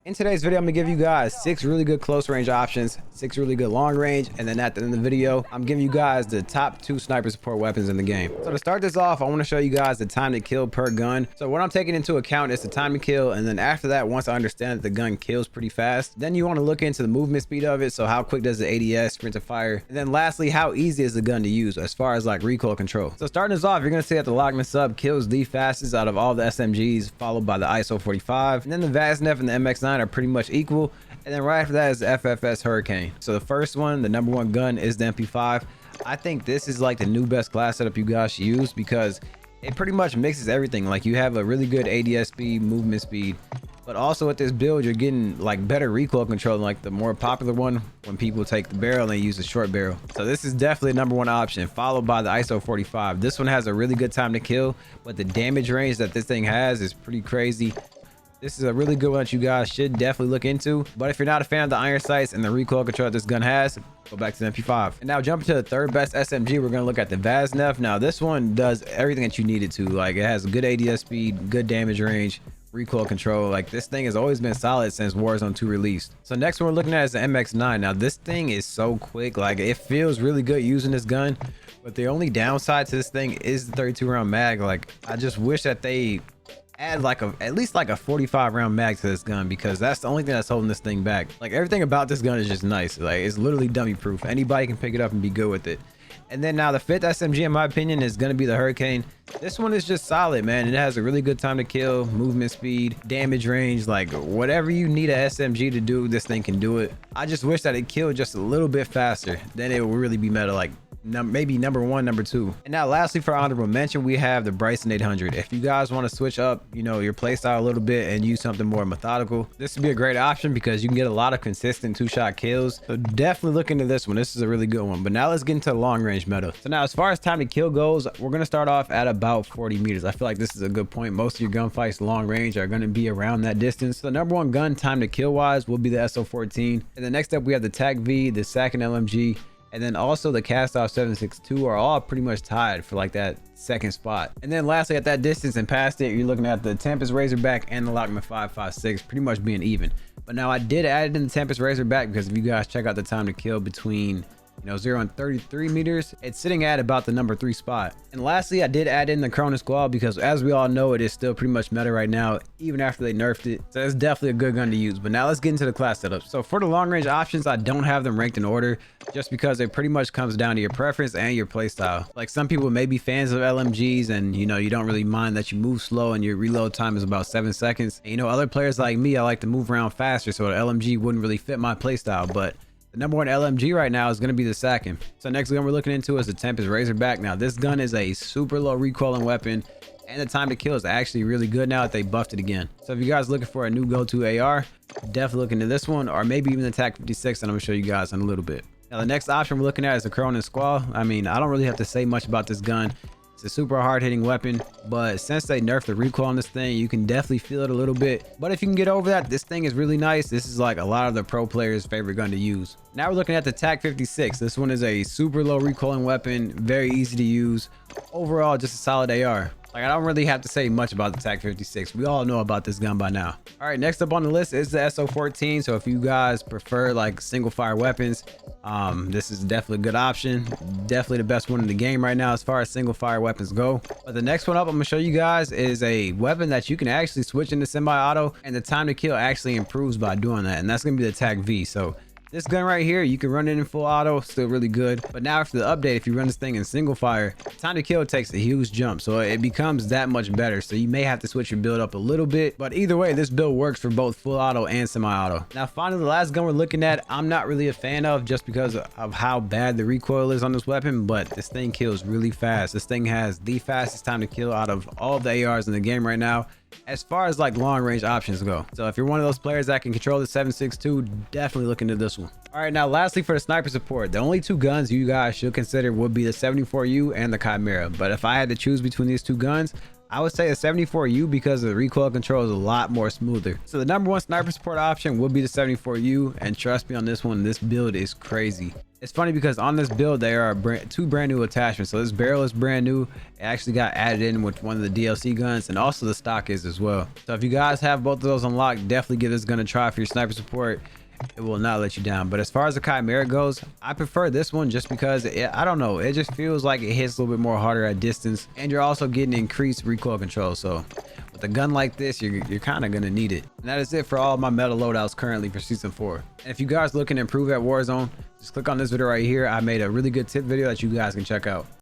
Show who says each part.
Speaker 1: In today's video, I'm gonna give you guys 6 really good close range options, 6 really good long range, and then at the end of the video, I'm giving you guys the top 2 sniper support weapons in the game. So to start this off, I want to show you guys the time to kill per gun. So what I'm taking into account is the time to kill, and then after that, once I understand that the gun kills pretty fast, then you want to look into the movement speed of it. So how quick does the ADS sprint to fire? And then lastly, how easy is the gun to use as far as like recoil control. So starting this off, you're gonna see that the Lockman sub kills the fastest out of all the SMGs, followed by the ISO 45, and then the Vaznev and the MX9 are pretty much equal, and then right after that is the FFS Hurricane. So the first one, the number one gun, is the MP5. I think this is like the new best class setup you guys should use because it pretty much mixes everything. Like you have a really good ADS speed, movement speed, but also with this build you're getting like better recoil control than like the more popular one when people take the barrel and use the short barrel. So this is definitely number one option, followed by the ISO 45. This one has a really good time to kill, but the damage range that this thing has is pretty crazy. This is a really good one that you guys should definitely look into. But if you're not a fan of the iron sights and the recoil control that this gun has, go back to the MP5. And now jumping to the third best SMG, we're gonna look at the Vaznev. Now this one does everything that you need it to. Like it has good ADS speed, good damage range, recoil control. Like this thing has always been solid since Warzone 2 released. So next one we're looking at is the MX9. Now this thing is so quick. Like it feels really good using this gun. But the only downside to this thing is the 32 round mag. Like I just wish that they add like at least like a 45 round mag to this gun, because that's the only thing that's holding this thing back. Like everything about this gun is just nice. Like it's literally dummy proof. Anybody can pick it up and be good with it. And then now the fifth SMG in my opinion is going to be the Hurricane. This one is just solid, man. It has a really good time to kill, movement speed, damage range. Like whatever you need a SMG to do, this thing can do it. I just wish that it killed just a little bit faster, then it would really be meta, like maybe number one, number two. And now lastly, for honorable mention, we have the Bryson 800. If you guys want to switch up, you know, your playstyle a little bit and use something more methodical, this would be a great option because you can get a lot of consistent 2-shot kills. So definitely look into this one. This is a really good one. But now let's get into the long range meta. So now as far as time to kill goes, we're going to start off at about 40 meters. I feel like this is a good point. Most of your gunfights long range are going to be around that distance. So the number one gun time to kill wise will be the SO14. And then next up we have the TAC V, the Sakin LMG, and then also the cast off 7.62 are all pretty much tied for like that second spot. And then lastly, at that distance and past it, you're looking at the Tempest Razorback and the Lockman 5.56 pretty much being even. But now I did add in the Tempest Razorback because if you guys check out the time to kill between 0 and 33 meters, it's sitting at about the number 3 spot. And lastly, I did add in the Corona Squall because as we all know, it is still pretty much meta right now, even after they nerfed it. So it's definitely a good gun to use. But now let's get into the class setup. So for the long range options, I don't have them ranked in order just because it pretty much comes down to your preference and your playstyle. Like some people may be fans of LMGs and you don't really mind that you move slow and your reload time is about 7 seconds. And other players like me, I like to move around faster, so the LMG wouldn't really fit my playstyle. But the number one LMG right now is going to be the Sakin. So next gun we're looking into is the Tempest Razorback. Now this gun is a super low recoiling weapon and the time to kill is actually really good now that they buffed it again. So if you guys are looking for a new go-to AR, definitely look into this one, or maybe even the TAC 56 that I'm going to show you guys in a little bit. Now the next option we're looking at is the Corona Squall. I mean, I don't really have to say much about this gun. It's a super hard hitting weapon, but since they nerfed the recoil on this thing, you can definitely feel it a little bit. But if you can get over that, this thing is really nice. This is like a lot of the pro players' favorite gun to use. Now we're looking at the TAC 56. This one is a super low recoiling weapon, very easy to use. Overall, just a solid AR. Like I don't really have to say much about the TAC 56. We all know about this gun by now. All right, next up on the list is the SO14. So if you guys prefer like single fire weapons, this is definitely a good option. Definitely the best one in the game right now as far as single fire weapons go. But the next one up I'm gonna show you guys is a weapon that you can actually switch into semi-auto, and the time to kill actually improves by doing that, and that's gonna be the TAC V. So this gun right here, you can run it in full auto, still really good. But now after the update, if you run this thing in single fire, time to kill takes a huge jump. So it becomes that much better. So you may have to switch your build up a little bit. But either way, this build works for both full auto and semi-auto. Now finally, the last gun we're looking at, I'm not really a fan of just because of how bad the recoil is on this weapon. But this thing kills really fast. This thing has the fastest time to kill out of all of the ARs in the game right now, as far as like long range options go. So if you're one of those players that can control the 7.62, definitely look into this one. All right, now lastly for the sniper support, the only 2 guns you guys should consider would be the 74U and the Chimera. But if I had to choose between these 2 guns, I would say a 74U because the recoil control is a lot more smoother. So the number one sniper support option would be the 74U, and trust me on this one, this build is crazy. It's funny because on this build there are two brand new attachments. So this barrel is brand new. It actually got added in with one of the DLC guns, and also the stock is as well. So if you guys have both of those unlocked, definitely give this gun a try for your sniper support. It will not let you down. But as far as the Chimera goes, I prefer this one just because I don't know, it just feels like it hits a little bit more harder at distance, and you're also getting increased recoil control. So with a gun like this, you're kind of gonna need it. And that is it for all of my meta loadouts currently for season 4. And if you guys looking to improve at Warzone, just click on this video right here. I made a really good tip video that you guys can check out.